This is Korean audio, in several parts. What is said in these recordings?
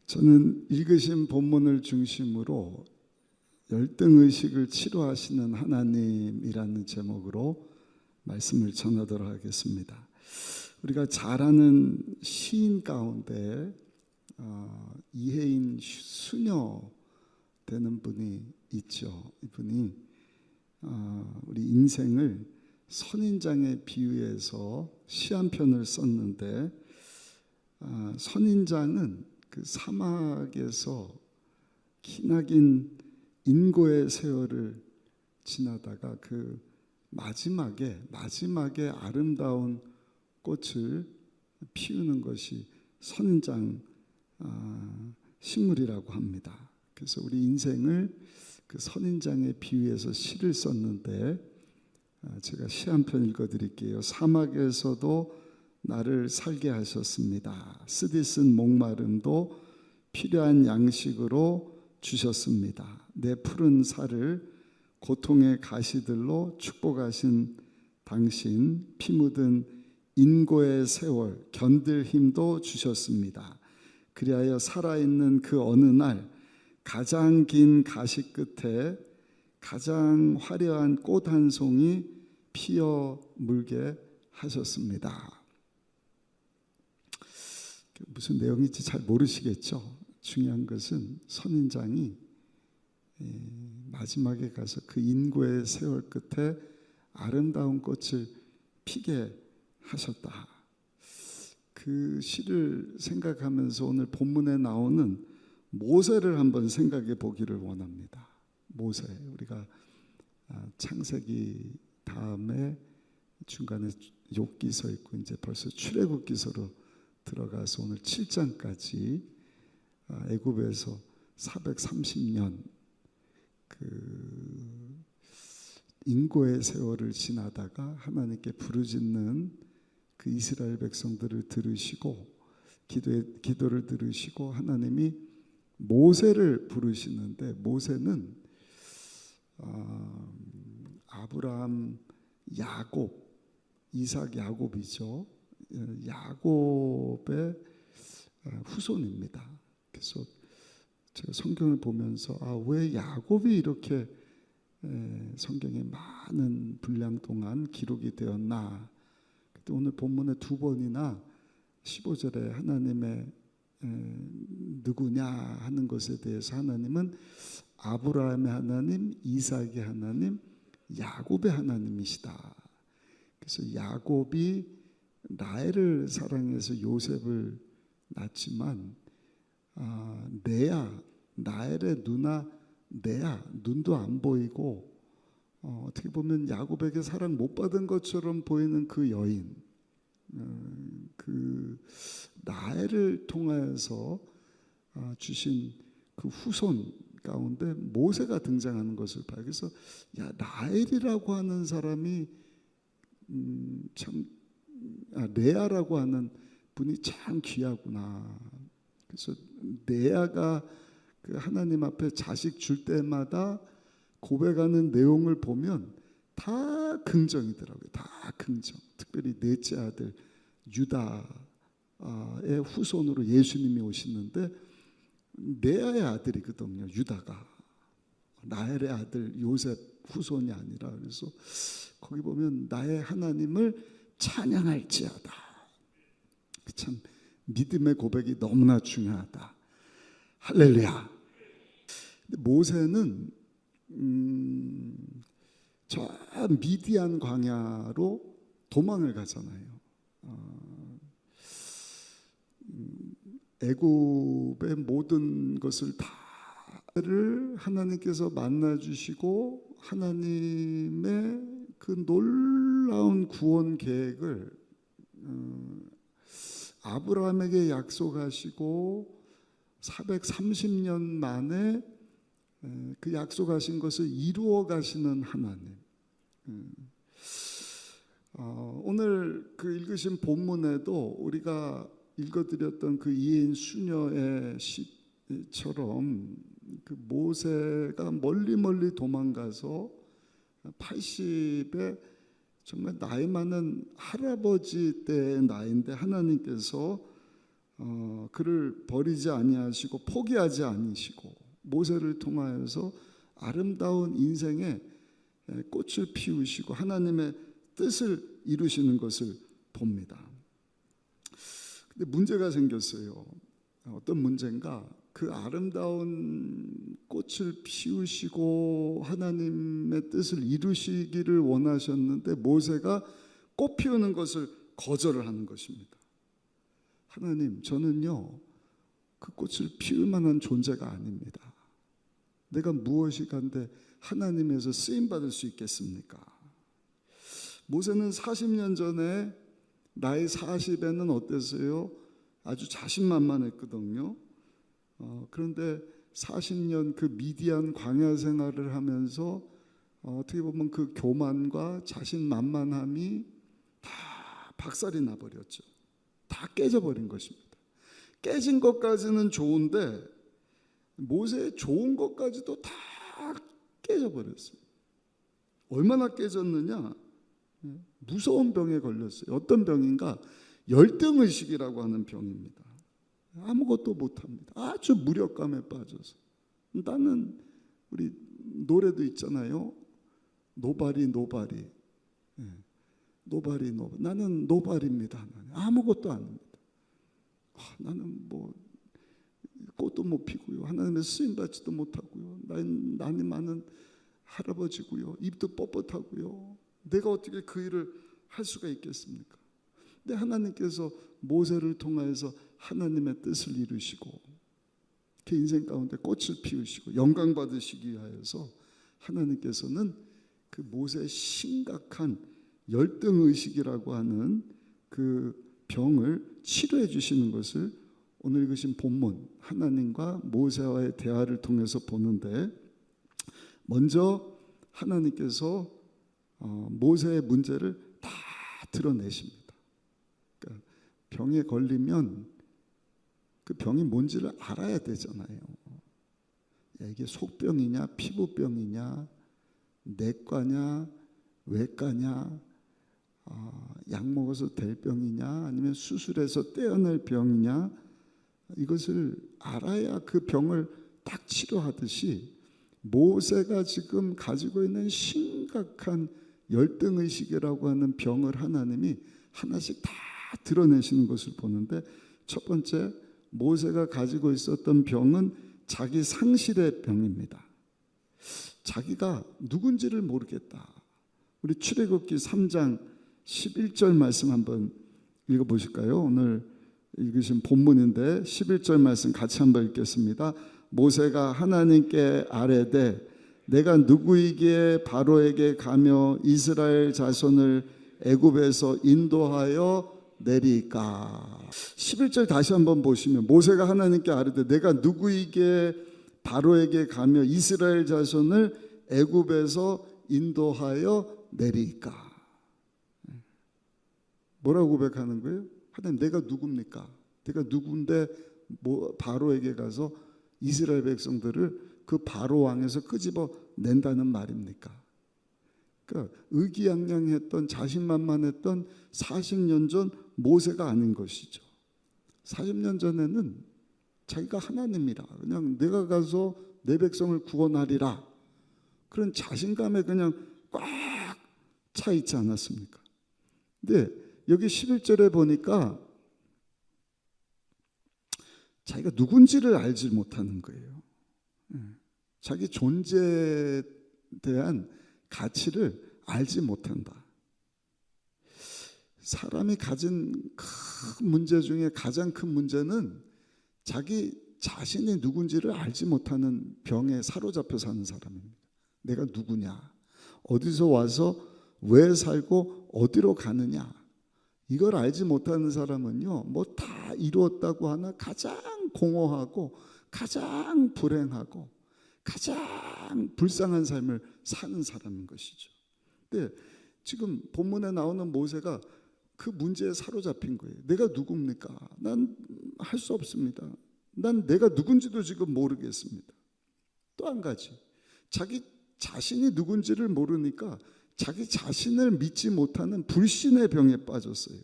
저는 읽으신 본문을 중심으로 열등의식을 치료하시는 하나님이라는 제목으로 말씀을 전하도록 하겠습니다. 우리가 잘 아는 시인 가운데 이혜인 수녀 되는 분이 있죠. 이분이 우리 인생을 선인장에 비유해서 시 한 편을 썼는데, 선인장은 그 사막에서 기나긴 인고의 세월을 지나다가 그 마지막에 아름다운 꽃을 피우는 것이 선인장 식물이라고 합니다. 그래서 우리 인생을 그 선인장에 비유해서 시를 썼는데, 제가 시 한 편 읽어드릴게요. 사막에서도 나를 살게 하셨습니다. 쓰디쓴 목마름도 필요한 양식으로 주셨습니다. 내 푸른 살을 고통의 가시들로 축복하신 당신, 피 묻은 인고의 세월 견딜 힘도 주셨습니다. 그리하여 살아있는 그 어느 날 가장 긴 가시 끝에 가장 화려한 꽃 한 송이 피어 물게 하셨습니다. 무슨 내용인지 잘 모르시겠죠? 중요한 것은 선인장이 마지막에 가서 그 인고의 세월 끝에 아름다운 꽃을 피게 하셨다. 그 시를 생각하면서 오늘 본문에 나오는 모세를 한번 생각해 보기를 원합니다. 모세, 우리가 창세기 다음에 중간에 욥기서 있고 이제 벌써 출애굽기서로 들어가서 오늘 7장까지 애굽에서 430년 그 인고의 세월을 지나다가 하나님께 부르짖는 그 이스라엘 백성들을 들으시고 기도를 들으시고 하나님이 모세를 부르시는데, 모세는 아브라함, 야곱, 이삭, 야곱이죠. 야곱의 후손입니다. 그래서 제가 성경을 보면서 왜 야곱이 이렇게 성경에 많은 분량 동안 기록이 되었나. 그때 오늘 본문에 두 번이나 15절에 하나님의 누구냐 하는 것에 대해서 하나님은 아브라함의 하나님, 이삭의 하나님, 야곱의 하나님이시다. 그래서 야곱이 라헬을 사랑해서 요셉을 낳지만 라헬의 누나 레아, 눈도 안 보이고 어떻게 보면 야곱에게 사랑 못 받은 것처럼 보이는 그 여인, 그 라헬을 통하여서 주신 그 후손 가운데 모세가 등장하는 것을 봐요. 그래서 라헬이라고 하는 사람이 참 레아라고 하는 분이 참 귀하구나. 그래서 레아가 그 하나님 앞에 자식 줄 때마다 고백하는 내용을 보면 다 긍정이더라고요. 다 긍정. 특별히 넷째 아들 유다의 후손으로 예수님이 오시는데 레아의 아들이거든요. 유다가 라헬의 아들 요셉 후손이 아니라. 그래서 거기 보면 나의 하나님을 찬양할지어다. 참 믿음의 고백이 너무나 중요하다. 할렐루야. 모세는 저 미디안 광야로 도망을 가잖아요. 애굽의 모든 것을 다를 하나님께서 만나주시고 하나님의 그 놀라운 구원 계획을 아브라함에게 약속하시고 430년 만에 그 약속하신 것을 이루어 가시는 하나님. 오늘 그 읽으신 본문에도 우리가 읽어드렸던 그 이혜인 수녀의 시처럼 그 모세가 멀리 도망가서 80에 정말 나이 많은 할아버지 때의 나이인데 하나님께서 그를 버리지 아니하시고 포기하지 아니시고 모세를 통하여서 아름다운 인생의 꽃을 피우시고 하나님의 뜻을 이루시는 것을 봅니다. 근데 문제가 생겼어요. 어떤 문제인가? 그 아름다운 꽃을 피우시고 하나님의 뜻을 이루시기를 원하셨는데 모세가 꽃 피우는 것을 거절을 하는 것입니다. 하나님, 저는요 그 꽃을 피울 만한 존재가 아닙니다. 내가 무엇이 간데 하나님에서 쓰임받을 수 있겠습니까? 모세는 40년 전에 나이 40에는 어땠어요? 아주 자신만만했거든요. 그런데 40년 그 미디안 광야 생활을 하면서 어떻게 보면 그 교만과 자신만만함이 다 박살이 나버렸죠. 다 깨져버린 것입니다. 깨진 것까지는 좋은데 모세의 좋은 것까지도 다 깨져버렸어요. 얼마나 깨졌느냐? 무서운 병에 걸렸어요. 어떤 병인가? 열등의식이라고 하는 병입니다. 아무것도 못합니다. 아주 무력감에 빠져서 나는, 우리 노래도 있잖아요. 노바리 노바리, 노바리 노바리. 나는 노바리입니다. 아무것도 안 합니다. 나는 뭐 꽃도 못 피고요, 하나님의 쓰임 받지도 못하고요, 나이 많은 할아버지고요, 입도 뻣뻣하고요, 내가 어떻게 그 일을 할 수가 있겠습니까? 근데 하나님께서 모세를 통하여서 하나님의 뜻을 이루시고 그 인생 가운데 꽃을 피우시고 영광 받으시기 위하여서 하나님께서는 그 모세의 심각한 열등의식이라고 하는 그 병을 치료해 주시는 것을 오늘 읽으신 본문 하나님과 모세와의 대화를 통해서 보는데, 먼저 하나님께서 모세의 문제를 다 드러내십니다. 그러니까 병에 걸리면 그 병이 뭔지를 알아야 되잖아요. 이게 속병이냐 피부병이냐 내과냐 외과냐, 약 먹어서 될 병이냐 아니면 수술해서 떼어낼 병이냐, 이것을 알아야 그 병을 딱 치료하듯이 모세가 지금 가지고 있는 심각한 열등의식이라고 하는 병을 하나님이 하나씩 다 드러내시는 것을 보는데, 첫 번째 모세가 가지고 있었던 병은 자기 상실의 병입니다. 자기가 누군지를 모르겠다. 우리 출애굽기 3장 11절 말씀 한번 읽어보실까요? 오늘 읽으신 본문인데 11절 말씀 같이 한번 읽겠습니다. 모세가 하나님께 아뢰되 내가 누구이기에 바로에게 가며 이스라엘 자손을 애굽에서 인도하여 내리까. 11절 다시 한번 보시면 모세가 하나님께 아뢰되 내가 누구이기에 바로에게 가며 이스라엘 자손을 애굽에서 인도하여 내리까. 뭐라고 고백하는 거예요? 하나님, 내가 누굽니까? 내가 누군데 바로에게 가서 이스라엘 백성들을 그 바로 왕에서 끄집어 낸다는 말입니까? 그러니까 의기양양했던 자신만만했던 40년 전 모세가 아닌 것이죠. 40년 전에는 자기가 하나님이라, 그냥 내가 가서 내 백성을 구원하리라, 그런 자신감에 그냥 꽉 차 있지 않았습니까? 근데 여기 11절에 보니까 자기가 누군지를 알지 못하는 거예요. 자기 존재에 대한 가치를 알지 못한다. 사람이 가진 큰 문제 중에 가장 큰 문제는 자기 자신이 누군지를 알지 못하는 병에 사로잡혀 사는 사람입니다. 내가 누구냐, 어디서 와서 왜 살고 어디로 가느냐, 이걸 알지 못하는 사람은요, 뭐 다 이루었다고 하나 가장 공허하고 가장 불행하고 가장 불쌍한 삶을 사는 사람인 것이죠. 근데 지금 본문에 나오는 모세가 그 문제에 사로잡힌 거예요. 내가 누굽니까? 난 할 수 없습니다. 난 내가 누군지도 지금 모르겠습니다. 또 한 가지, 자기 자신이 누군지를 모르니까 자기 자신을 믿지 못하는 불신의 병에 빠졌어요.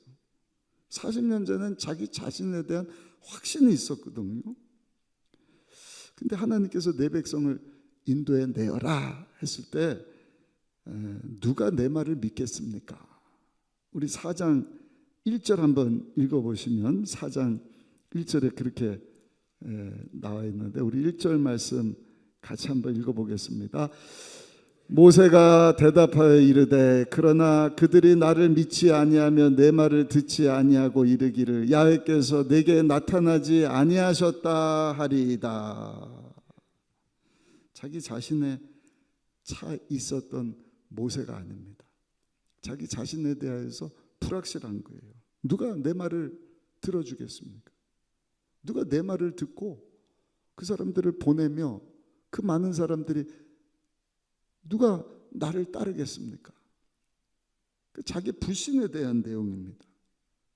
40년 전엔 자기 자신에 대한 확신이 있었거든요. 근데 하나님께서 내 백성을 인도해 내어라 했을 때 누가 내 말을 믿겠습니까? 우리 4장 1절 한번 읽어보시면 4장 1절에 그렇게 나와 있는데 우리 1절 말씀 같이 한번 읽어보겠습니다. 모세가 대답하여 이르되 그러나 그들이 나를 믿지 아니하며 내 말을 듣지 아니하고 이르기를 야훼께서 내게 나타나지 아니하셨다 하리이다. 자기 자신의 차 있었던 모세가 아닙니다. 자기 자신에 대해서 불확실한 거예요. 누가 내 말을 들어주겠습니까? 누가 내 말을 듣고 그 사람들을 보내며 그 많은 사람들이 누가 나를 따르겠습니까? 자기 불신에 대한 내용입니다.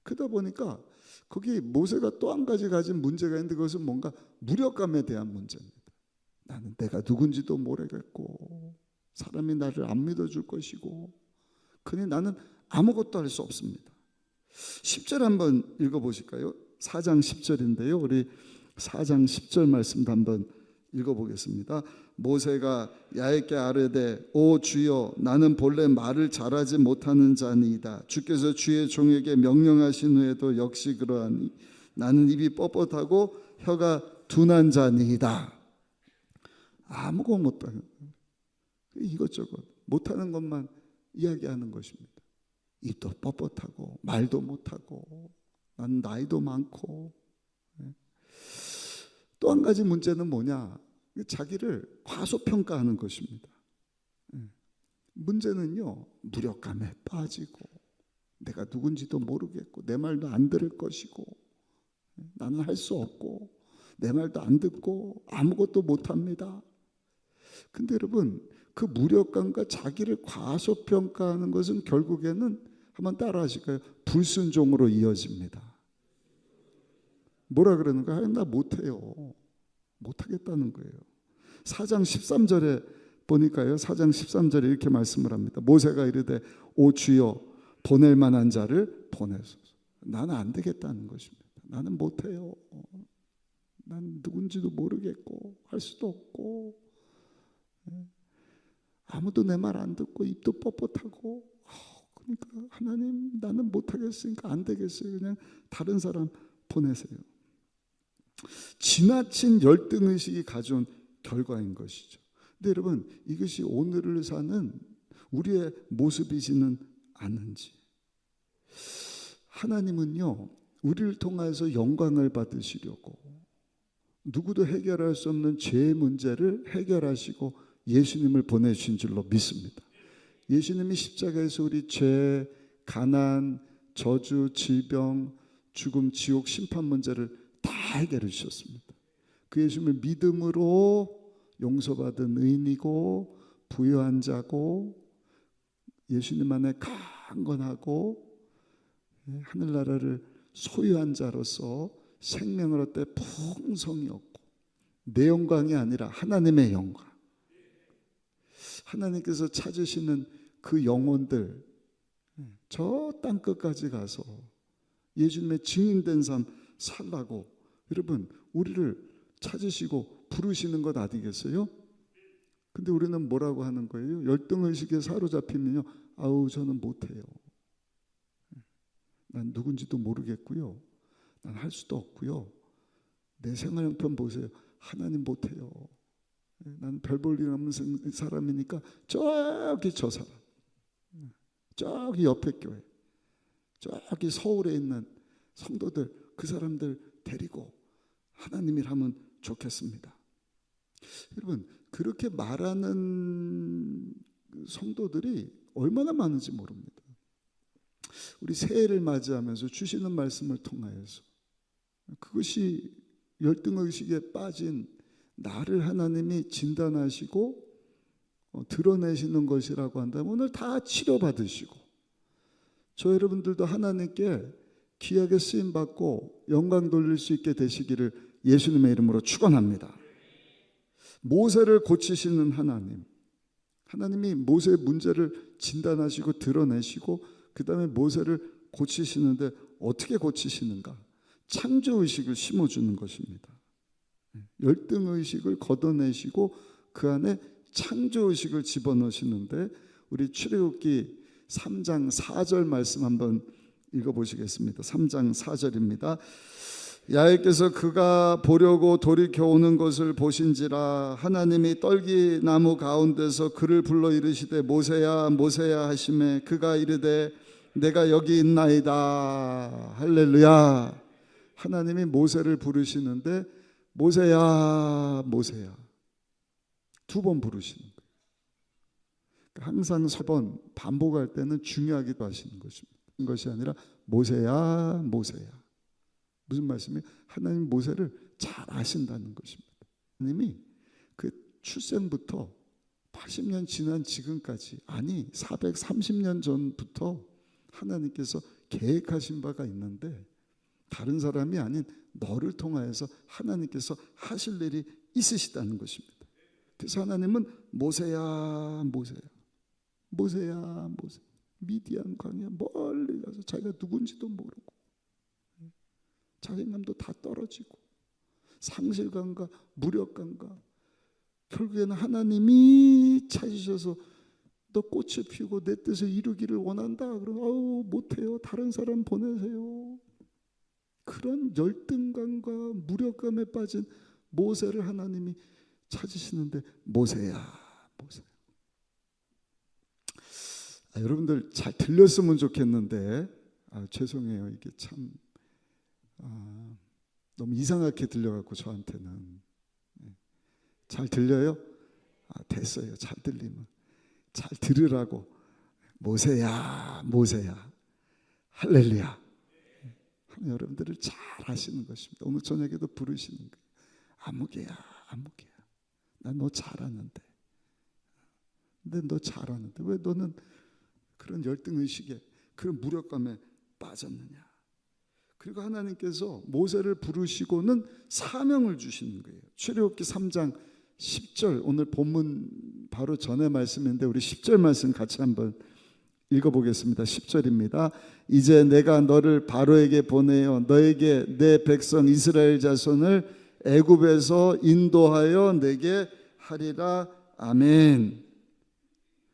그러다 보니까 거기 모세가 또 한 가지 가진 문제가 있는데 그것은 뭔가 무력감에 대한 문제입니다. 나는 내가 누군지도 모르겠고 사람이 나를 안 믿어줄 것이고 그니 나는 아무것도 할 수 없습니다. 10절 한번 읽어보실까요? 4장 10절인데요. 우리 4장 10절 말씀도 한번 읽어보겠습니다. 모세가 야훼께 아뢰되 오 주여 나는 본래 말을 잘하지 못하는 자니이다. 주께서 주의 종에게 명령하신 후에도 역시 그러하니 나는 입이 뻣뻣하고 혀가 둔한 자니이다. 아무것도 못하는 이것저것 못하는 것만 이야기하는 것입니다. 입도 뻣뻣하고 말도 못하고 난 나이도 많고. 또 한 가지 문제는 뭐냐? 자기를 과소평가하는 것입니다. 문제는요, 무력감에 빠지고 내가 누군지도 모르겠고 내 말도 안 들을 것이고 나는 할 수 없고 내 말도 안 듣고 아무것도 못합니다. 근데 여러분 그 무력감과 자기를 과소평가하는 것은 결국에는 한번 따라 하실까요? 불순종으로 이어집니다. 뭐라 그러는가? 나 못해요. 못하겠다는 거예요. 4장 13절에 보니까요, 4장 13절에 이렇게 말씀을 합니다. 모세가 이르되 오 주여 보낼 만한 자를 보내소서. 나는 안 되겠다는 것입니다. 나는 못해요. 난 누군지도 모르겠고 할 수도 없고 아무도 내 말 안 듣고 입도 뻣뻣하고 그러니까 하나님 나는 못하겠으니까 안 되겠어요. 그냥 다른 사람 보내세요. 지나친 열등의식이 가져온 결과인 것이죠. 근데 여러분 이것이 오늘을 사는 우리의 모습이지는 않은지. 하나님은요 우리를 통해서 영광을 받으시려고 누구도 해결할 수 없는 죄의 문제를 해결하시고 예수님을 보내주신 줄로 믿습니다. 예수님이 십자가에서 우리 죄, 가난, 저주, 질병, 죽음, 지옥, 심판 문제를 다 해결해 주셨습니다. 그 예수님을 믿음으로 용서받은 의인이고 부유한 자고 예수님 안에 강건하고 하늘나라를 소유한 자로서 생명을 얻되 풍성이 없고 내 영광이 아니라 하나님의 영광, 하나님께서 찾으시는 그 영혼들 저 땅끝까지 가서 예수님의 증인된 삶 살라고 여러분 우리를 찾으시고 부르시는 것 아니겠어요? 근데 우리는 뭐라고 하는 거예요? 열등의식에 사로잡히면요 아우 저는 못해요. 난 누군지도 모르겠고요. 난 할 수도 없고요. 내 생활 형편 보세요. 하나님 못해요. 난 별 볼 일 없는 사람이니까 저기 저 사람, 저기 옆에 교회, 저기 서울에 있는 성도들 그 사람들 데리고 하나님 일 하면 좋겠습니다. 여러분 그렇게 말하는 성도들이 얼마나 많은지 모릅니다. 우리 새해를 맞이하면서 주시는 말씀을 통하여서 그것이 열등의식에 빠진 나를 하나님이 진단하시고 드러내시는 것이라고 한다면 오늘 다 치료받으시고 저 여러분들도 하나님께 귀하게 쓰임받고 영광 돌릴 수 있게 되시기를 예수님의 이름으로 축원합니다. 모세를 고치시는 하나님, 하나님이 모세의 문제를 진단하시고 드러내시고 그 다음에 모세를 고치시는데 어떻게 고치시는가? 창조의식을 심어주는 것입니다. 열등의식을 걷어내시고 그 안에 창조의식을 집어넣으시는데, 우리 출애굽기 3장 4절 말씀 한번 읽어보시겠습니다. 3장 4절입니다. 야훼께서 그가 보려고 돌이켜 오는 것을 보신지라 하나님이 떨기나무 가운데서 그를 불러 이르시되 모세야 모세야 하시매 그가 이르되 내가 여기 있나이다. 할렐루야. 하나님이 모세를 부르시는데 모세야 모세야 두 번 부르시는 거예요. 항상 3번 반복할 때는 중요하기도 하시는 것입니다. 것이 아니라 모세야 모세야. 무슨 말씀이에요? 하나님 모세를 잘 아신다는 것입니다. 하나님이 그 출생부터 80년 지난 지금까지, 아니 430년 전부터 하나님께서 계획하신 바가 있는데 다른 사람이 아닌 너를 통하여서 하나님께서 하실 일이 있으시다는 것입니다. 그래서 하나님은 모세야 모세야 모세야 모세, 미디안 광야 멀리 가서 자기가 누군지도 모르고 자신감도 다 떨어지고 상실감과 무력감과, 결국에는 하나님이 찾으셔서 너 꽃을 피우고 내 뜻을 이루기를 원한다. 그러면 못해요. 다른 사람 보내세요. 그런 열등감과 무력감에 빠진 모세를 하나님이 찾으시는데 모세야 모세야. 여러분들 잘 들렸으면 좋겠는데 죄송해요. 이게 참 너무 이상하게 들려갖고 저한테는. 잘 들려요? 됐어요. 잘 들리면 잘 들으라고. 모세야 모세야 할렐루야. 여러분들을 잘 아시는 것입니다. 오늘 저녁에도 부르시는 거예요. 아무개야 아무개야 난 너 잘하는데. 근데 너 잘하는데 왜 너는 그런 열등의식에 그런 무력감에 빠졌느냐. 그리고 하나님께서 모세를 부르시고는 사명을 주시는 거예요. 출애굽기 3장 10절, 오늘 본문 바로 전에 말씀인데 우리 10절 말씀 같이 한번 읽어보겠습니다. 10절입니다. 이제 내가 너를 바로에게 보내어 너에게 내 백성 이스라엘 자손을 애굽에서 인도하여 내게 하리라. 아멘.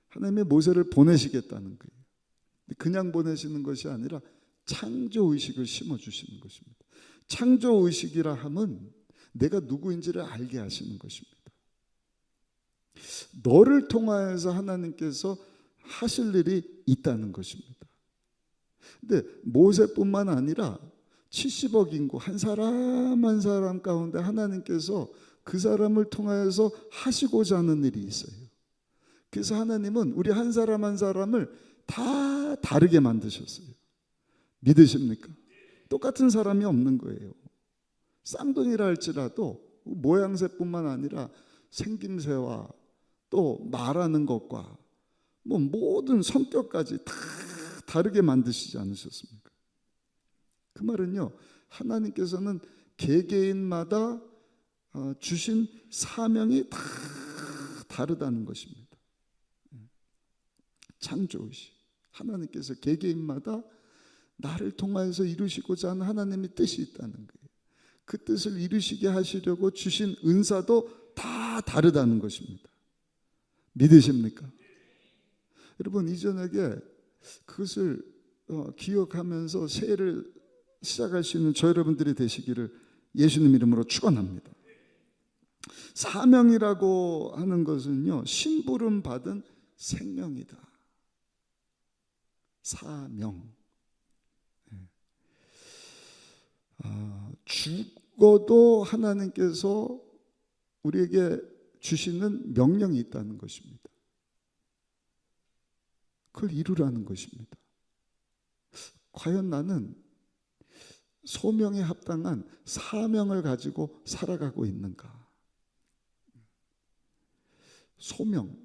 하나님이 모세를 보내시겠다는 거예요. 그냥 보내시는 것이 아니라 창조의식을 심어주시는 것입니다. 창조의식이라 함은 내가 누구인지를 알게 하시는 것입니다. 너를 통하여서 하나님께서 하실 일이 있다는 것입니다. 근데 모세뿐만 아니라 70억 인구 한 사람 한 사람 가운데 하나님께서 그 사람을 통하여서 하시고자 하는 일이 있어요. 그래서 하나님은 우리 한 사람 한 사람을 다 다르게 만드셨어요. 믿으십니까? 똑같은 사람이 없는 거예요. 쌍둥이라 할지라도 모양새뿐만 아니라 생김새와 또 말하는 것과 모든 성격까지 다 다르게 만드시지 않으셨습니까? 그 말은요, 하나님께서는 개개인마다 주신 사명이 다 다르다는 것입니다. 창조의식, 하나님께서 개개인마다 나를 통하여서 이루시고자 하는 하나님의 뜻이 있다는 거예요. 그 뜻을 이루시게 하시려고 주신 은사도 다 다르다는 것입니다. 믿으십니까? 여러분, 이 저녁에 그것을 기억하면서 새해를 시작할 수 있는 저 여러분들이 되시기를 예수님 이름으로 축원합니다. 사명이라고 하는 것은요, 심부름 받은 생명이다. 사명. 죽어도 하나님께서 우리에게 주시는 명령이 있다는 것입니다. 그걸 이루라는 것입니다. 과연 나는 소명에 합당한 사명을 가지고 살아가고 있는가? 소명,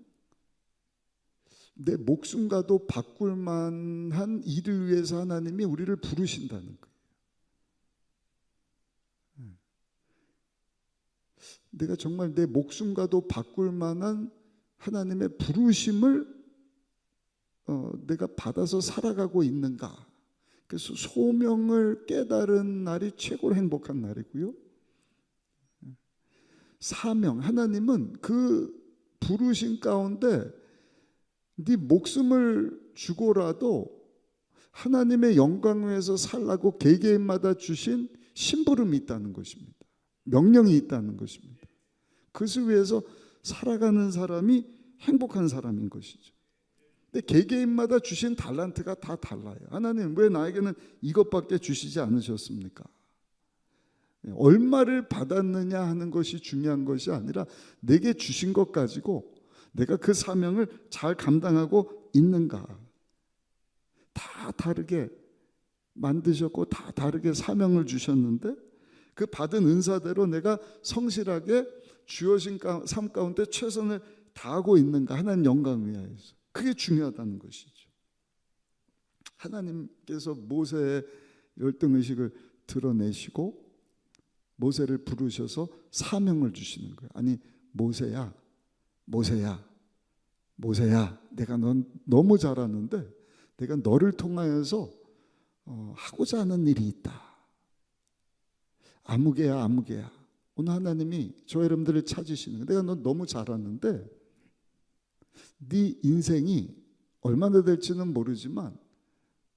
내 목숨과도 바꿀 만한 일을 위해서 하나님이 우리를 부르신다는 거예요. 내가 정말 내 목숨과도 바꿀 만한 하나님의 부르심을 내가 받아서 살아가고 있는가? 그래서 소명을 깨달은 날이 최고로 행복한 날이고요. 사명, 하나님은 그 부르신 가운데 네 목숨을 주고라도 하나님의 영광 위에서 살라고 개개인마다 주신 심부름이 있다는 것입니다. 명령이 있다는 것입니다. 그것을 위해서 살아가는 사람이 행복한 사람인 것이죠. 근데 개개인마다 주신 달란트가 다 달라요. 하나님 왜 나에게는 이것밖에 주시지 않으셨습니까? 얼마를 받았느냐 하는 것이 중요한 것이 아니라 내게 주신 것 가지고 내가 그 사명을 잘 감당하고 있는가. 다 다르게 만드셨고 다 다르게 사명을 주셨는데 그 받은 은사대로 내가 성실하게 주어진 삶 가운데 최선을 다하고 있는가. 하나님 영광을 위하여서. 그게 중요하다는 것이죠. 하나님께서 모세의 열등의식을 드러내시고 모세를 부르셔서 사명을 주시는 거예요. 아니 모세야 내가 넌 너무 잘하는데 내가 너를 통하여서 하고자 하는 일이 있다. 아무개야. 오늘 하나님이 저 여러분들을 찾으시는 거예요. 내가 넌 너무 잘하는데 네 인생이 얼마나 될지는 모르지만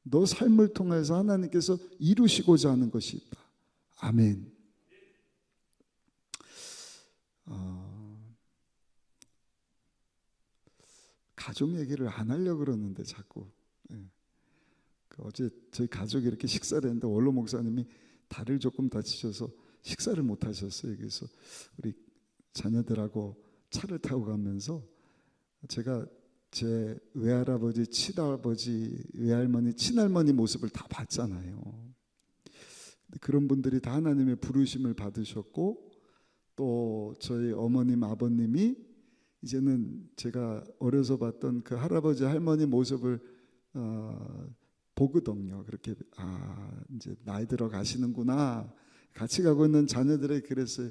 너 삶을 통해서 하나님께서 이루시고자 하는 것이 있다. 아멘. 가족 얘기를 안 하려고 그러는데 자꾸. 어제 저희 가족이 이렇게 식사를 했는데 원로 목사님이 다리를 조금 다치셔서 식사를 못 하셨어요. 그래서 우리 자녀들하고 차를 타고 가면서 제가 제 외할아버지, 친아버지, 외할머니, 친할머니 모습을 다 봤잖아요. 그런 분들이 다 하나님의 부르심을 받으셨고 또 저희 어머님, 아버님이 이제는 제가 어려서 봤던 그 할아버지, 할머니 모습을 보거든요. 그렇게 이제 나이 들어 가시는구나. 같이 가고 있는 자녀들에게 그랬어요.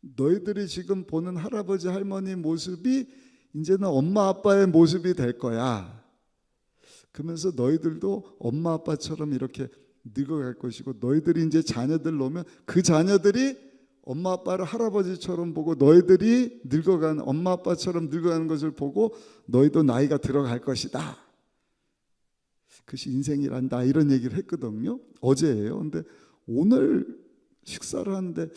너희들이 지금 보는 할아버지, 할머니 모습이 이제는 엄마, 아빠의 모습이 될 거야. 그러면서 너희들도 엄마, 아빠처럼 이렇게 늙어갈 것이고 너희들이 이제 자녀들 놓으면 그 자녀들이 엄마, 아빠를 할아버지처럼 보고 너희들이 늙어가는 엄마, 아빠처럼 늙어가는 것을 보고 너희도 나이가 들어갈 것이다. 그것이 인생이란다. 이런 얘기를 했거든요. 어제예요. 근데 오늘 식사를 하는데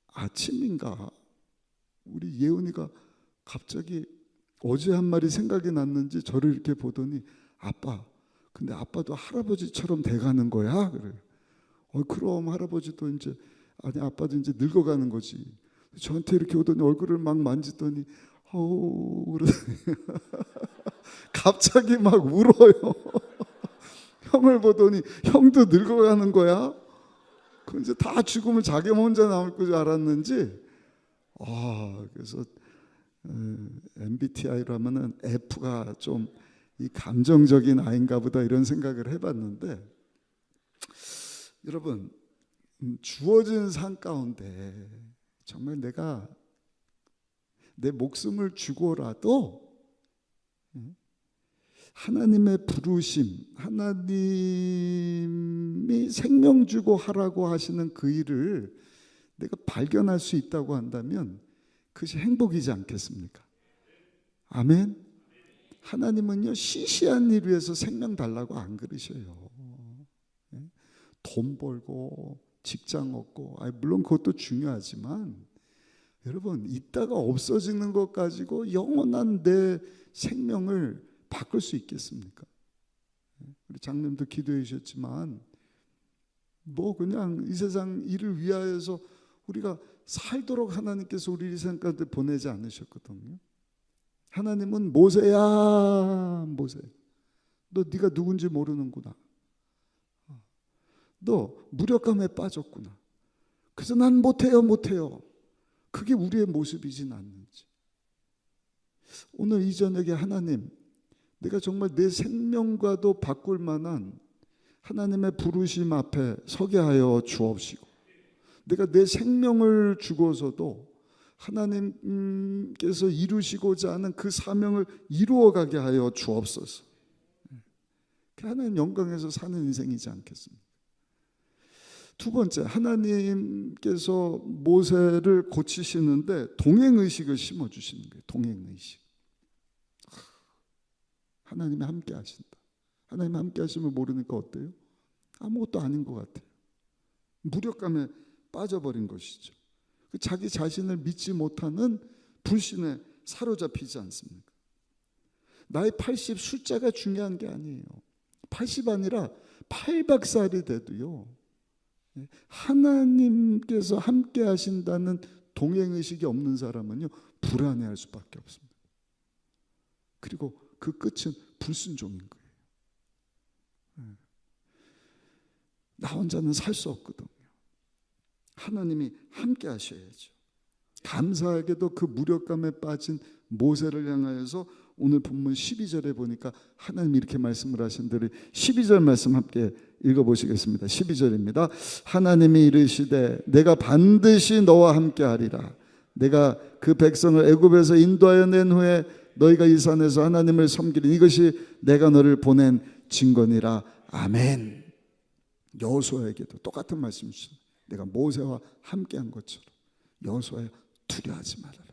아침인가 우리 예은이가 갑자기 어제 한 말이 생각이 났는지 저를 이렇게 보더니 아빠, 근데 아빠도 할아버지처럼 돼가는 거야? 그래. 그럼 할아버지도 이제 아니 아빠도 이제 늙어가는 거지. 저한테 이렇게 오더니 얼굴을 막 만지더니 그러더니 갑자기 막 울어요. 형을 보더니 형도 늙어가는 거야? 그 이제 다 죽으면 자기 혼자 남을 줄 알았는지 그래서 MBTI로 하면은 F가 좀 이 감정적인 아이인가 보다 이런 생각을 해봤는데 여러분 주어진 삶 가운데 정말 내가 내 목숨을 주고라도 하나님의 부르심, 하나님이 생명 주고 하라고 하시는 그 일을 내가 발견할 수 있다고 한다면 그것이 행복이지 않겠습니까? 아멘. 하나님은요 시시한 일 위해서 생명 달라고 안 그러셔요. 돈 벌고 직장 얻고 물론 그것도 중요하지만 여러분 있다가 없어지는 것 가지고 영원한 내 생명을 바꿀 수 있겠습니까? 우리 장님도 기도해 주셨지만 뭐 그냥 이 세상 일을 위하여서 우리가 살도록 하나님께서 우리 이 세상 가운데 보내지 않으셨거든요. 하나님은 모세야 모세, 너 네가 누군지 모르는구나. 너 무력감에 빠졌구나. 그래서 난 못해요. 그게 우리의 모습이진 않는지. 오늘 이 저녁에 하나님, 내가 정말 내 생명과도 바꿀 만한 하나님의 부르심 앞에 서게 하여 주옵시고, 내가 내 생명을 주고서도 하나님께서 이루시고자 하는 그 사명을 이루어가게 하여 주옵소서. 하나님 영광에서 사는 인생이지 않겠습니까? 두 번째, 하나님께서 모세를 고치시는데 동행의식을 심어주시는 거예요. 동행의식. 하나님이 함께 하신다. 하나님이 함께 하시면 모르니까 어때요? 아무것도 아닌 것 같아요. 무력감에 빠져버린 것이죠. 자기 자신을 믿지 못하는 불신에 사로잡히지 않습니까? 나이 80 숫자가 중요한 게 아니에요. 80 아니라 800살이 돼도요, 하나님께서 함께 하신다는 동행의식이 없는 사람은요, 불안해할 수밖에 없습니다. 그리고 그 끝은 불순종인 거예요. 나 혼자는 살 수 없거든요. 하나님이 함께 하셔야죠. 감사하게도 그 무력감에 빠진 모세를 향하여서 오늘 본문 12절에 보니까 하나님이 이렇게 말씀을 하신 대로 12절 말씀 함께 읽어보시겠습니다. 12절입니다. 하나님이 이르시되 내가 반드시 너와 함께 하리라. 내가 그 백성을 애굽에서 인도하여 낸 후에 너희가 이 산에서 하나님을 섬기리니 이것이 내가 너를 보낸 증거니라. 아멘. 여호수아에게도 똑같은 말씀 주십니다. 내가 모세와 함께한 것처럼 여호수아야 두려워하지 말아라.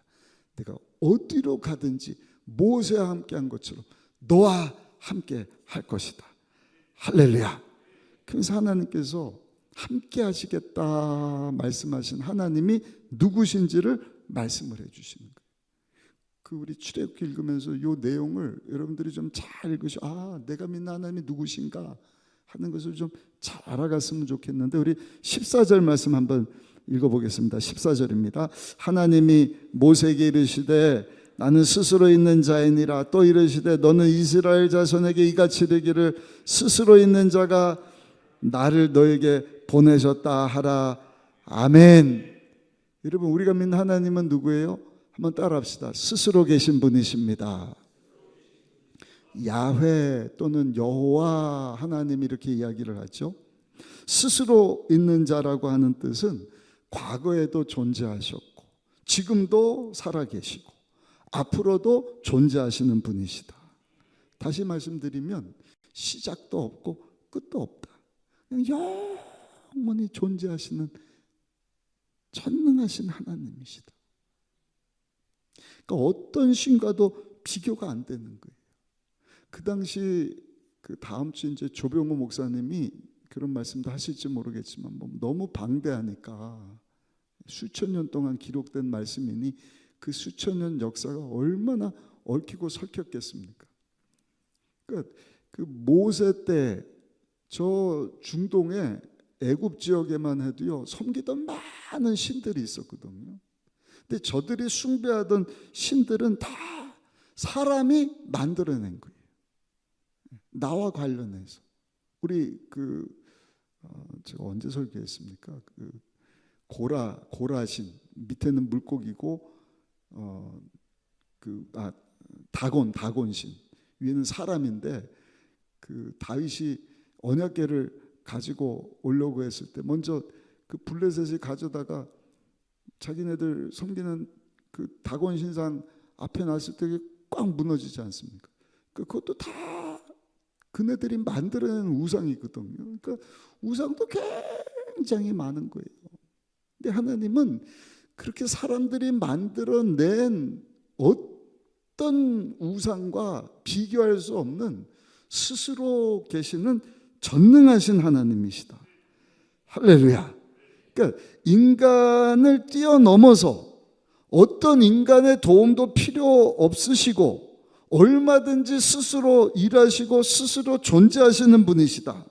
내가 어디로 가든지 모세와 함께한 것처럼 너와 함께 할 것이다. 할렐루야. 그래서 하나님께서 함께 하시겠다 말씀하신 하나님이 누구신지를 말씀을 해주시는 거예요. 그 우리 출애굽기 읽으면서 이 내용을 여러분들이 좀 잘 읽으시고, 내가 믿는 하나님이 누구신가 하는 것을 좀 잘 알아갔으면 좋겠는데, 우리 14절 말씀 한번 읽어보겠습니다. 14절입니다. 하나님이 모세에게 이르시되 나는 스스로 있는 자이니라. 또 이르시되 너는 이스라엘 자손에게 이같이 이르기를 스스로 있는 자가 나를 너에게 보내셨다 하라. 아멘. 여러분, 우리가 믿는 하나님은 누구예요? 한번 따라합시다. 스스로 계신 분이십니다. 야훼 또는 여호와 하나님이 이렇게 이야기를 하죠. 스스로 있는 자라고 하는 뜻은 과거에도 존재하셨고 지금도 살아계시고 앞으로도 존재하시는 분이시다. 다시 말씀드리면 시작도 없고 끝도 없다. 그냥 영원히 존재하시는 전능하신 하나님이시다. 그러니까 어떤 신과도 비교가 안 되는 거예요. 그 당시 그 다음 주 이제 조병호 목사님이 그런 말씀도 하실지 모르겠지만 너무 방대하니까 수천 년 동안 기록된 말씀이니 그 수천 년 역사가 얼마나 얽히고 설켰겠습니까? 그러니까 그 모세 때 저 중동의 애굽 지역에만 해도요 섬기던 많은 신들이 있었거든요. 근데 저들이 숭배하던 신들은 다 사람이 만들어낸 거예요. 나와 관련해서 우리 제가 언제 설교했습니까? 그 고라신 밑에는 물고기고 다곤신 위에는 사람인데 그 다윗이 언약궤를 가지고 오려고 했을 때 먼저 그 블레셋이 가져다가 자기네들 섬기는 그 다곤 신상 앞에 놨을 때 꽉 무너지지 않습니까? 그것도 다 그네들이 만들어낸 우상이거든요. 그러니까 우상도 굉장히 많은 거예요. 근데 하나님은 그렇게 사람들이 만들어낸 어떤 우상과 비교할 수 없는 스스로 계시는 전능하신 하나님이시다. 할렐루야. 그러니까 인간을 뛰어넘어서 어떤 인간의 도움도 필요 없으시고 얼마든지 스스로 일하시고 스스로 존재하시는 분이시다.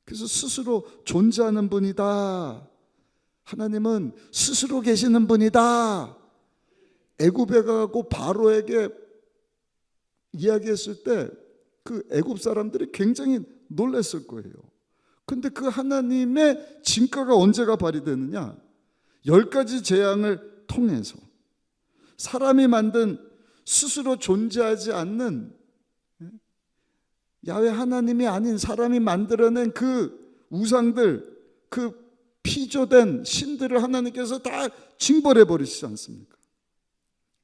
그래서 스스로 존재하는 분이다. 하나님은 스스로 계시는 분이다. 애굽에 가고 바로에게 이야기했을 때 그 애굽 사람들이 굉장히 놀랐을 거예요. 근데 그 하나님의 진가가 언제가 발휘되느냐? 10가지 재앙을 통해서 사람이 만든 스스로 존재하지 않는 야훼 하나님이 아닌 사람이 만들어낸 그 우상들, 그 피조된 신들을 하나님께서 다 징벌해 버리시지 않습니까?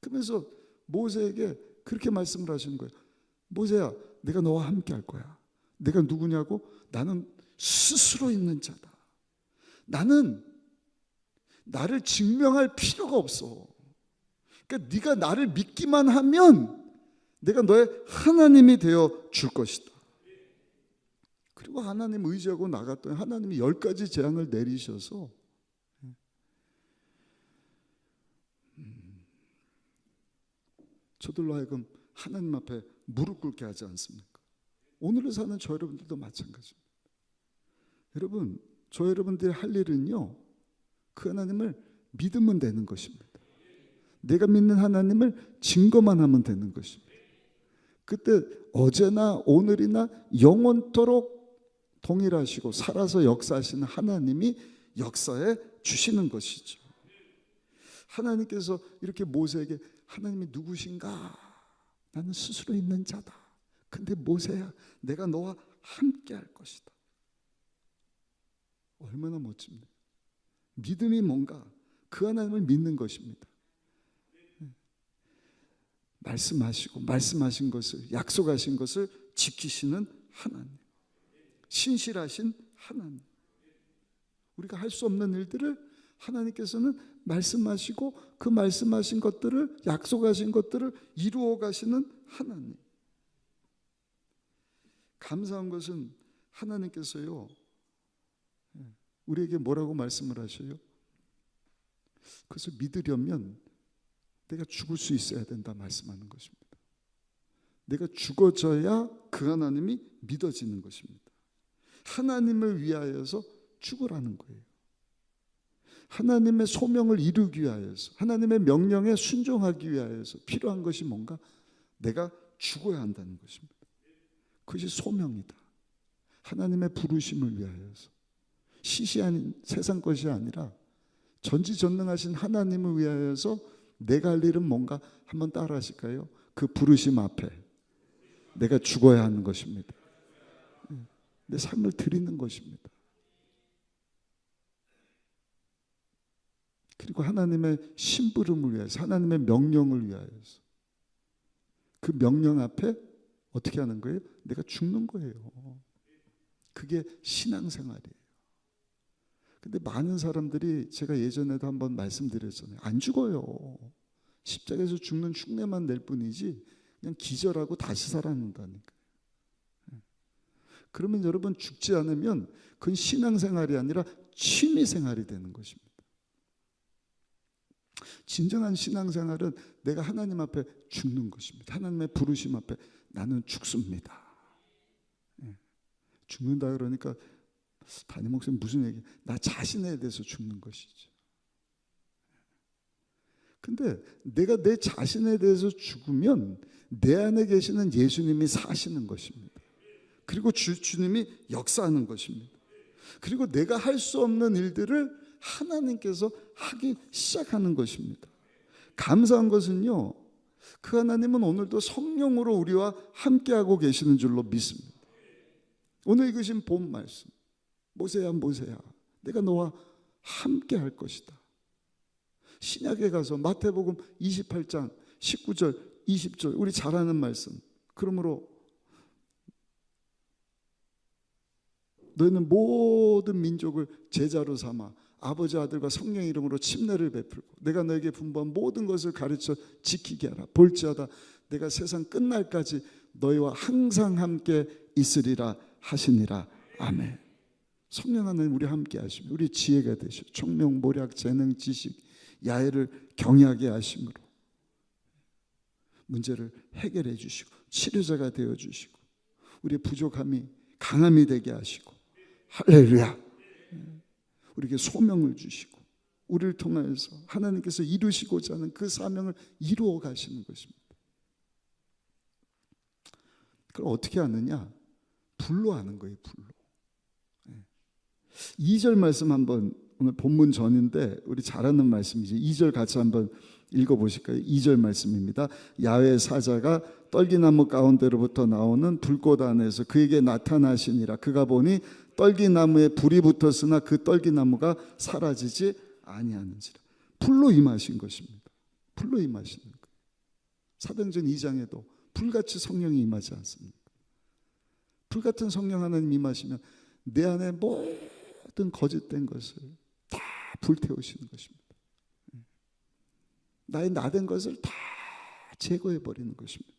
그러면서 모세에게 그렇게 말씀을 하시는 거예요. 모세야, 내가 너와 함께 할 거야. 내가 누구냐고? 나는 스스로 있는 자다. 나는 나를 증명할 필요가 없어. 그러니까 네가 나를 믿기만 하면 내가 너의 하나님이 되어 줄 것이다. 그리고 하나님 의지하고 나갔더니 하나님이 10가지 재앙을 내리셔서 저들로 하여금 하나님 앞에 무릎 꿇게 하지 않습니까? 오늘을 사는 저 여러분들도 마찬가지입니다. 여러분, 저 여러분들이 할 일은요, 그 하나님을 믿으면 되는 것입니다. 내가 믿는 하나님을 증거만 하면 되는 것입니다. 그때 어제나 오늘이나 영원토록 동일하시고 살아서 역사하시는 하나님이 역사해 주시는 것이죠. 하나님께서 이렇게 모세에게 하나님이 누구신가? 나는 스스로 있는 자다. 근데 모세야, 내가 너와 함께 할 것이다. 얼마나 멋집니까? 믿음이 뭔가? 그 하나님을 믿는 것입니다. 말씀하시고 말씀하신 것을, 약속하신 것을 지키시는 하나님, 신실하신 하나님. 우리가 할 수 없는 일들을 하나님께서는 말씀하시고 그 말씀하신 것들을, 약속하신 것들을 이루어 가시는 하나님. 감사한 것은 하나님께서요, 우리에게 뭐라고 말씀을 하셔요? 그것을 믿으려면 내가 죽을 수 있어야 된다 말씀하는 것입니다. 내가 죽어져야 그 하나님이 믿어지는 것입니다. 하나님을 위하여서 죽으라는 거예요. 하나님의 소명을 이루기 위하여서, 하나님의 명령에 순종하기 위하여서 필요한 것이 뭔가? 내가 죽어야 한다는 것입니다. 그것이 소명이다. 하나님의 부르심을 위하여서, 시시한 세상 것이 아니라 전지전능하신 하나님을 위하여서 내가 할 일은 뭔가? 한번 따라 하실까요? 그 부르심 앞에 내가 죽어야 하는 것입니다. 내 삶을 드리는 것입니다. 그리고 하나님의 심부름을 위해서, 하나님의 명령을 위하여서 그 명령 앞에 어떻게 하는 거예요? 내가 죽는 거예요. 그게 신앙생활이에요. 근데 많은 사람들이, 제가 예전에도 한번 말씀드렸잖아요. 안 죽어요. 십자가에서 죽는 흉내만 낼 뿐이지 그냥 기절하고 다시 살아난다니까요. 그러면 여러분, 죽지 않으면 그건 신앙생활이 아니라 취미생활이 되는 것입니다. 진정한 신앙생활은 내가 하나님 앞에 죽는 것입니다. 하나님의 부르심 앞에 나는 죽습니다. 죽는다 그러니까 담임 목사님 무슨 얘기? 나 자신에 대해서 죽는 것이죠. 근데 내가 내 자신에 대해서 죽으면 내 안에 계시는 예수님이 사시는 것입니다. 그리고 주님이 역사하는 것입니다. 그리고 내가 할 수 없는 일들을 하나님께서 하기 시작하는 것입니다. 감사한 것은요, 그 하나님은 오늘도 성령으로 우리와 함께하고 계시는 줄로 믿습니다. 오늘 읽으신 본 말씀, 모세야 모세야, 내가 너와 함께 할 것이다. 신약에 가서 마태복음 28장 19절 20절 우리 잘 아는 말씀, 그러므로 너희는 모든 민족을 제자로 삼아 아버지 아들과 성령의 이름으로 침례를 베풀고 내가 너에게 분부한 모든 것을 가르쳐 지키게 하라. 볼지어다 내가 세상 끝날까지 너희와 항상 함께 있으리라 하시니라. 아멘. 성령 하나님 우리 함께 하시며 우리 지혜가 되시고 총명, 모략, 재능, 지식, 야외를 경외하게 하심으로 문제를 해결해 주시고 치료자가 되어 주시고 우리의 부족함이 강함이 되게 하시고, 할렐루야, 우리에게 소명을 주시고 우리를 통하여서 하나님께서 이루시고자 하는 그 사명을 이루어 가시는 것입니다. 그걸 어떻게 하느냐? 불로 하는 거예요. 불로. 2절 말씀 한번, 오늘 본문 전인데 우리 잘 아는 말씀이지, 2절 같이 한번 읽어보실까요? 2절 말씀입니다. 야훼 사자가 떨기나무 가운데로부터 나오는 불꽃 안에서 그에게 나타나시니라. 그가 보니 떨기나무에 불이 붙었으나 그 떨기나무가 사라지지 아니하는지라. 불로 임하신 것입니다. 불로 임하시는 거예요. 사도행전 2장에도 불같이 성령이 임하지 않습니까? 불같은 성령 하나님 임하시면 내 안에 모든 거짓된 것을 다 불태우시는 것입니다. 나의 나된 것을 다 제거해 버리는 것입니다.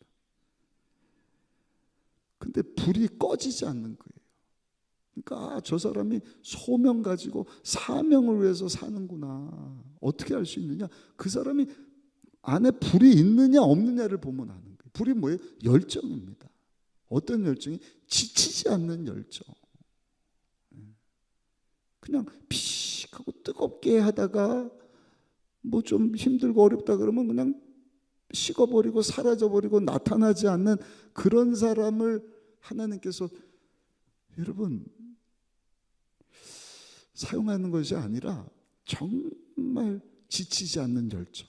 근데 불이 꺼지지 않는 거예요. 그러니까 저 사람이 소명 가지고 사명을 위해서 사는구나. 어떻게 알 수 있느냐? 그 사람이 안에 불이 있느냐 없느냐를 보면 아는 거예요. 불이 뭐예요? 열정입니다. 어떤 열정이? 지치지 않는 열정. 그냥 피식하고 뜨겁게 하다가 뭐 좀 힘들고 어렵다 그러면 그냥 식어버리고 사라져버리고 나타나지 않는 그런 사람을 하나님께서 여러분 사용하는 것이 아니라 정말 지치지 않는 열정,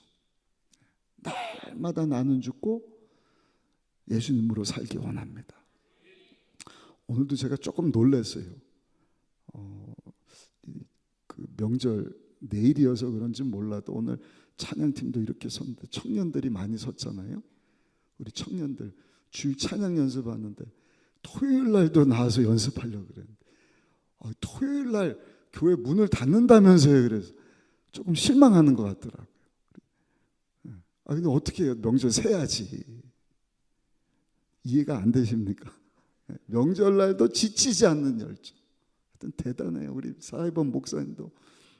날마다 나는 죽고 예수님으로 살기 원합니다. 오늘도 제가 조금 놀랐어요. 그 명절 내일이어서 그런지 몰라도 오늘 찬양팀도 이렇게 섰는데 청년들이 많이 섰잖아요. 우리 청년들 주일 찬양 연습하는데 토요일 날도 나와서 연습하려고 그랬는데 토요일 날 교회 문을 닫는다면서요. 그래서 조금 실망하는 것 같더라고요. 근데 어떻게 해요? 명절 세야지. 이해가 안 되십니까? 명절날도 지치지 않는 열정. 하여튼 대단해요. 우리 사회본 목사님도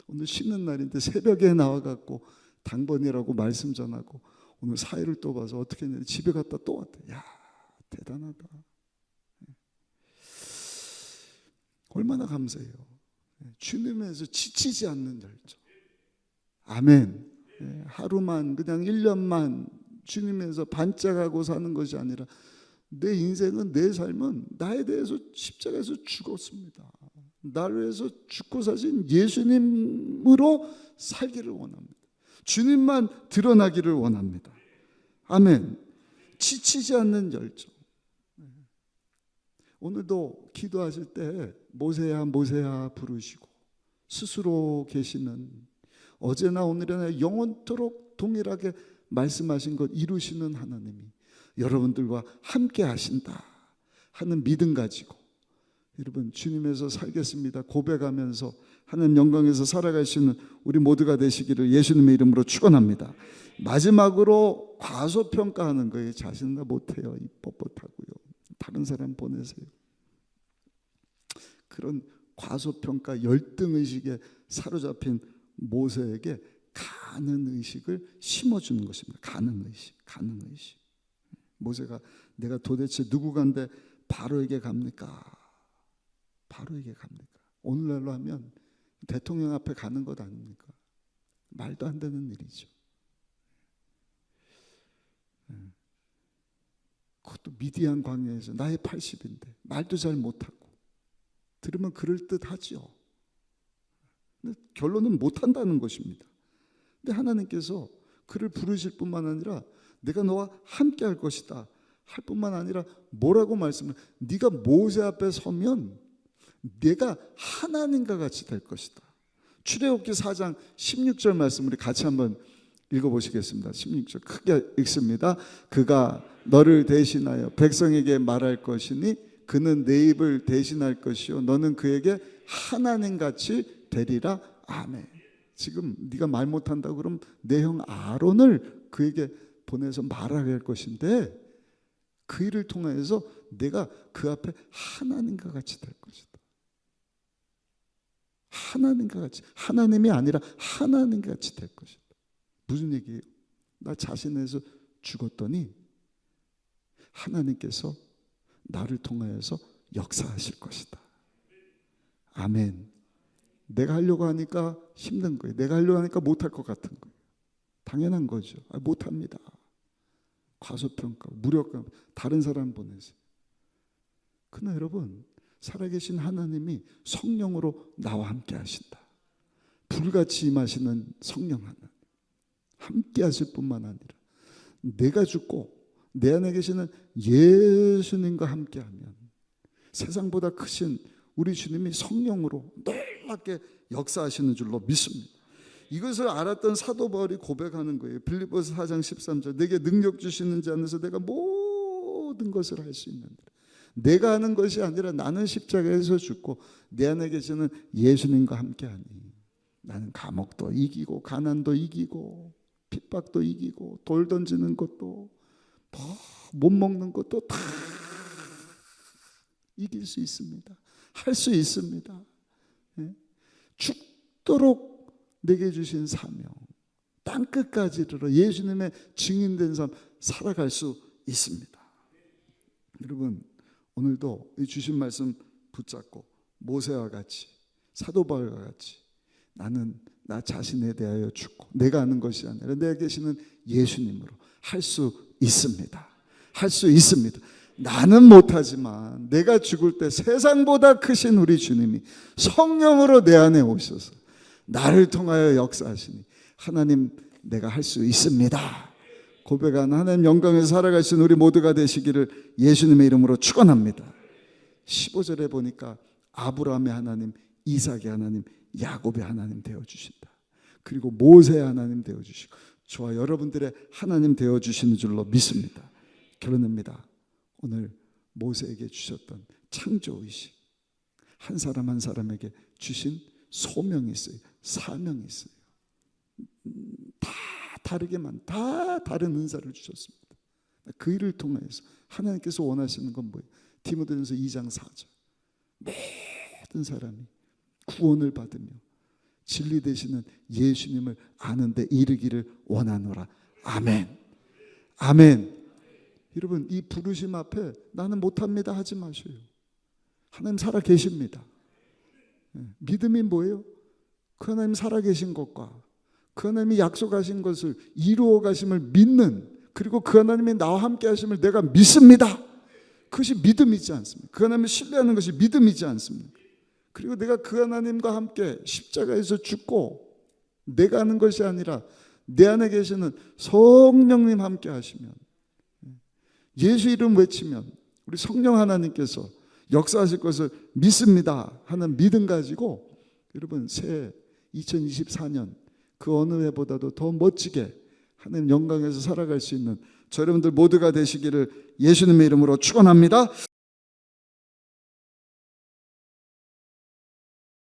오늘 쉬는 날인데 새벽에 나와갖고 당번이라고 말씀 전하고 오늘 사회를 또 봐서 어떻게 했냐 집에 갔다 또 왔대. 야 대단하다. 얼마나 감사해요. 주님에서 지치지 않는 열정. 아멘. 하루만 그냥 1년만 주님에서 반짝하고 사는 것이 아니라 내 인생은 내 삶은 나에 대해서 십자가에서 죽었습니다. 나를 위해서 죽고 사신 예수님으로 살기를 원합니다. 주님만 드러나기를 원합니다. 아멘. 지치지 않는 열정. 오늘도 기도하실 때 모세야 모세야 부르시고 스스로 계시는 어제나 오늘이나 영원토록 동일하게 말씀하신 것 이루시는 하나님이 여러분들과 함께 하신다 하는 믿음 가지고 여러분 주님에서 살겠습니다 고백하면서 하나님 영광에서 살아가시는 우리 모두가 되시기를 예수님의 이름으로 축원합니다. 마지막으로 과소평가하는 거예요. 자신 나 못해요. 이 뻣뻣하고요. 다른 사람 보내세요. 그런 과소평가 열등의식에 사로잡힌 모세에게 가는의식을 심어주는 것입니다. 가는의식. 모세가 내가 도대체 누구간데 바로에게 갑니까? 바로에게 갑니까? 오늘날로 하면 대통령 앞에 가는 것 아닙니까? 말도 안 되는 일이죠. 그것도 미디안 광야에서 나이 80인데 말도 잘 못하고 들으면 그럴듯하죠. 근데 결론은 못한다는 것입니다. 근데 하나님께서 그를 부르실 뿐만 아니라 내가 너와 함께 할 것이다 할 뿐만 아니라 뭐라고 말씀을 네가 모세 앞에 서면 내가 하나님과 같이 될 것이다. 출애굽기 4장 16절 말씀 우리 같이 한번 읽어보시겠습니다. 16절 크게 읽습니다. 그가 너를 대신하여 백성에게 말할 것이니 그는 내 입을 대신할 것이요 너는 그에게 하나님같이 되리라. 아멘. 지금 네가 말 못한다고 그러면 내 형 아론을 그에게 보내서 말하게 할 것인데 그 일을 통해서 내가 그 앞에 하나님과 같이 될 것이다. 하나님과 같이, 하나님이 아니라 하나님과 같이 될 것이다. 무슨 얘기예요? 나 자신에서 죽었더니 하나님께서 나를 통하여서 역사하실 것이다. 아멘. 내가 하려고 하니까 힘든 거예요. 내가 하려고 하니까 못할 것 같은 거예요. 당연한 거죠. 못합니다. 과소평가, 무력감, 다른 사람 보내세요. 그러나 여러분, 살아계신 하나님이 성령으로 나와 함께 하신다. 불같이 임하시는 성령 하나님. 함께 하실 뿐만 아니라 내가 죽고 내 안에 계시는 예수님과 함께하면 세상보다 크신 우리 주님이 성령으로 놀랍게 역사하시는 줄로 믿습니다. 이것을 알았던 사도 바울이 고백하는 거예요. 빌립보서 4장 13절 내게 능력 주시는 자 안에서 내가 모든 것을 할 수 있는 내가 하는 것이 아니라 나는 십자가에서 죽고 내 안에 계시는 예수님과 함께하니 나는 감옥도 이기고 가난도 이기고 핍박도 이기고 돌 던지는 것도 못 먹는 것도 다 이길 수 있습니다. 할 수 있습니다. 죽도록 내게 주신 사명, 땅끝까지 이르러 예수님의 증인된 삶 살아갈 수 있습니다. 여러분, 오늘도 이 주신 말씀 붙잡고 모세와 같이, 사도 바울과 같이 나는 나 자신에 대하여 죽고 내가 하는 것이 아니라 내가 계시는 예수님으로 할 수 있습니다. 할 수 있습니다. 나는 못하지만 내가 죽을 때 세상보다 크신 우리 주님이 성령으로 내 안에 오셔서 나를 통하여 역사하시니 하나님, 내가 할 수 있습니다. 고백하는 하나님 영광에서 살아가신 우리 모두가 되시기를 예수님의 이름으로 축원합니다. 15절에 보니까 아브라함의 하나님, 이삭의 하나님, 야곱의 하나님 되어주신다. 그리고 모세의 하나님 되어주시고 저와 여러분들의 하나님 되어주시는 줄로 믿습니다. 결론입니다. 오늘 모세에게 주셨던 창조의식, 한 사람 한 사람에게 주신 소명이 있어요. 사명이 있어요. 다 다르게만 다 다른 은사를 주셨습니다. 그 일을 통해서 하나님께서 원하시는 건 뭐예요? 디모데전서 2장 4절 모든 사람이 구원을 받으며 진리 되시는 예수님을 아는 데 이르기를 원하노라. 아멘. 아멘. 여러분, 이 부르심 앞에 나는 못합니다 하지 마셔요. 하나님 살아 계십니다. 믿음이 뭐예요? 그 하나님 살아 계신 것과 그 하나님이 약속하신 것을 이루어 가심을 믿는, 그리고 그 하나님이 나와 함께 하심을 내가 믿습니다. 그것이 믿음이지 않습니까? 그 하나님을 신뢰하는 것이 믿음이지 않습니까? 그리고 내가 그 하나님과 함께 십자가에서 죽고 내가 하는 것이 아니라 내 안에 계시는 성령님 함께 하시면, 예수 이름 외치면 우리 성령 하나님께서 역사하실 것을 믿습니다 하는 믿음 가지고 여러분, 새해 2024년 그 어느 해보다도 더 멋지게 하나님 영광에서 살아갈 수 있는 저 여러분들 모두가 되시기를 예수님의 이름으로 축원합니다.